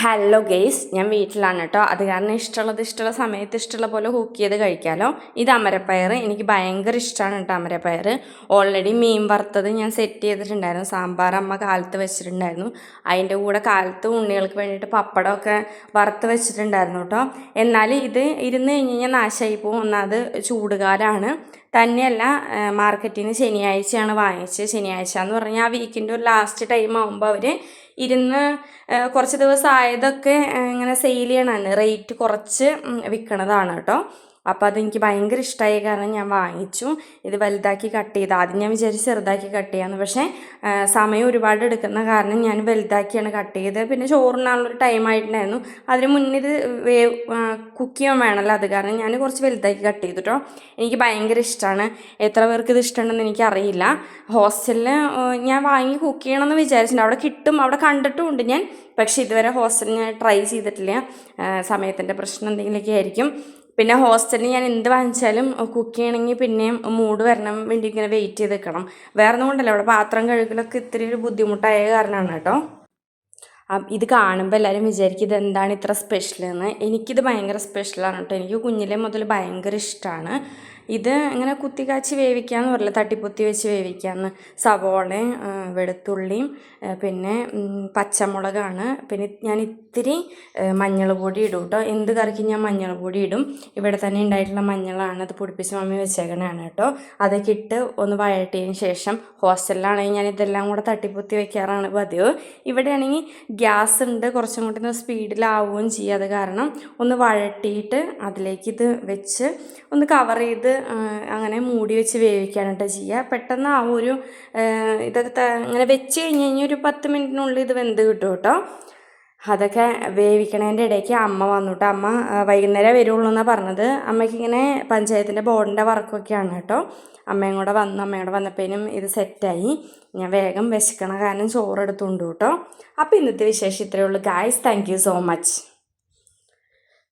Hello guys, ഞാൻ വീട്ടിലാണ് കേട്ടോ. അത് കാരണം ഇഷ്ടമുള്ള സമയത്ത് ഇഷ്ടമുള്ള പോലെ കുക്ക് ചെയ്ത് കഴിക്കാമല്ലോ. ഇത് അമരപ്പയർ, എനിക്ക് ഭയങ്കര ഇഷ്ടമാണ് കേട്ടോ അമരപ്പയർ. ഓൾറെഡി മീൻ വറുത്തത് ഞാൻ സെറ്റ് ചെയ്തിട്ടുണ്ടായിരുന്നു. സാമ്പാർ അമ്മ കാലത്ത് വെച്ചിട്ടുണ്ടായിരുന്നു. അതിൻ്റെ കൂടെ കാലത്ത് ഉണ്ണികൾക്ക് വേണ്ടിയിട്ട് പപ്പടമൊക്കെ വറുത്ത് വെച്ചിട്ടുണ്ടായിരുന്നു കേട്ടോ. എന്നാൽ ഇത് ഇരുന്ന് കഴിഞ്ഞ് കഴിഞ്ഞാൽ നാശമായി പോകും. ഒന്നാമത് ചൂടുകാലമാണ്. തന്നെയല്ല, മാർക്കറ്റിൽ നിന്ന് ശനിയാഴ്ചയാണ് വാങ്ങിച്ചത്. ശനിയാഴ്ച എന്ന് പറഞ്ഞാൽ ആ വീക്കിൻ്റെ ഒരു ലാസ്റ്റ് ടൈം ആകുമ്പോൾ അവർ ഇരുന്ന് കുറച്ച് ദിവസം ആയതൊക്കെ ഇങ്ങനെ സെയിൽ ചെയ്യണതാണ്, റേറ്റ് കുറച്ച് വിൽക്കണതാണ് കേട്ടോ. അപ്പോൾ അതെനിക്ക് ഭയങ്കര ഇഷ്ടമായി, കാരണം ഞാൻ വാങ്ങിച്ചു. ഇത് വലുതാക്കി കട്ട് ചെയ്ത്, ആദ്യം ഞാൻ വിചാരിച്ച് ചെറുതാക്കി കട്ട് ചെയ്യാമെന്ന്. പക്ഷേ സമയം ഒരുപാട് എടുക്കുന്ന കാരണം ഞാൻ വലുതാക്കിയാണ് കട്ട് ചെയ്തത്. പിന്നെ ചോറിനാനുള്ളൊരു ടൈം ആയിട്ടുണ്ടായിരുന്നു. അതിന് മുന്നേ ഇത് കുക്ക് ചെയ്യാൻ വേണമല്ലോ, അത് കാരണം ഞാൻ കുറച്ച് വലുതാക്കി കട്ട് ചെയ്തു കേട്ടോ. എനിക്ക് ഭയങ്കര ഇഷ്ടമാണ്. എത്ര പേർക്ക് ഇത് ഇഷ്ടമുണ്ടെന്ന് എനിക്കറിയില്ല. ഹോസ്റ്റലിൽ ഞാൻ വാങ്ങി കുക്ക് ചെയ്യണമെന്ന് വിചാരിച്ചിട്ടുണ്ട്. അവിടെ കിട്ടും, അവിടെ കണ്ടിട്ടുമുണ്ട് ഞാൻ. പക്ഷേ ഇതുവരെ ഹോസ്റ്റലിൽ ഞാൻ ട്രൈ ചെയ്തിട്ടില്ല. സമയത്തിൻ്റെ പ്രശ്നം എന്തെങ്കിലുമൊക്കെ ആയിരിക്കും. പിന്നെ ഹോസ്റ്റലിൽ ഞാൻ എന്ത് വാങ്ങിച്ചാലും കുക്ക് ചെയ്യണമെങ്കിൽ പിന്നെയും മൂഡ് വരണം വേണ്ടി ഇങ്ങനെ വെയിറ്റ് ചെയ്ത് നിൽക്കണം. വേറെ ഒന്നും കൊണ്ടല്ല, അവിടെ പാത്രം കഴുകലൊക്കെ ഇത്തിരി ഒരു ബുദ്ധിമുട്ടായ കാരണമാണ് കേട്ടോ. ഇത് കാണുമ്പോൾ എല്ലാവരും വിചാരിക്കും ഇതെന്താണ് ഇത്ര സ്പെഷ്യലെന്ന്. എനിക്കിത് ഭയങ്കര സ്പെഷ്യലാണ് കേട്ടോ. എനിക്ക് കുഞ്ഞിലേ മുതൽ ഭയങ്കര ഇഷ്ടമാണ്. ഇത് ഇങ്ങനെ കുത്തിക്കാച്ചി വേവിക്കാമെന്ന് പറയില്ല, തട്ടിപ്പൊത്തി വെച്ച് വേവിക്കാമെന്ന്. സവോളയും വെളുത്തുള്ളിയും പിന്നെ പച്ചമുളകാണ്. പിന്നെ ഞാൻ ഇത്തിരി മഞ്ഞൾ പൊടി ഇടും കേട്ടോ. എന്ത് കറിക്ക് ഞാൻ മഞ്ഞൾ പൊടി ഇടും. ഇവിടെ തന്നെ ഉണ്ടായിട്ടുള്ള മഞ്ഞളാണ്, അത് പൊടിപ്പിച്ച് മമ്മി വെച്ചേക്കണതാണ് കേട്ടോ. അതൊക്കെ ഇട്ട് ഒന്ന് വഴറ്റിയതിന് ശേഷം, ഹോസ്റ്റലിലാണെങ്കിൽ ഞാൻ ഇതെല്ലാം കൂടെ തട്ടിപ്പൊത്തി വെക്കാറാണ് പതിവ്. ഇവിടെയാണെങ്കിൽ ഗ്യാസ് ഉണ്ട്, കുറച്ചും കൂടി ഒന്ന് സ്പീഡിലാവുകയും ചെയ്യും. അത് കാരണം ഒന്ന് വഴട്ടിയിട്ട് അതിലേക്ക് ഇത് വെച്ച് ഒന്ന് കവർ ചെയ്ത് അങ്ങനെ മൂടി വെച്ച് വേവിക്കാനായിട്ട് ചെയ്യുക. പെട്ടെന്ന് ആ ഒരു ഇതൊക്കെ ഇങ്ങനെ വെച്ച് കഴിഞ്ഞ് കഴിഞ്ഞാൽ ഒരു 10 മിനിറ്റിനുള്ളിൽ ഇത് വെന്ത് കിട്ടും കേട്ടോ. അതൊക്കെ വേവിക്കണതിൻ്റെ ഇടയ്ക്ക് അമ്മ വന്നു കേട്ടോ. അമ്മ വൈകുന്നേരം വരുള്ളൂ എന്നാണ് പറഞ്ഞത്. അമ്മയ്ക്ക് ഇങ്ങനെ പഞ്ചായത്തിൻ്റെ ബോർഡിൻ്റെ വർക്കൊക്കെയാണ് കേട്ടോ. അമ്മയും കൂടെ വന്നപ്പോഴേനും ഇത് സെറ്റായി. ഞാൻ വേഗം വിശക്കണ കാരണം ചോറ് എടുത്തുകൊണ്ട് കേട്ടോ. അപ്പോൾ ഇന്നത്തെ വിശേഷം ഇത്രയേ ഉള്ളൂ guys. Thank you so much.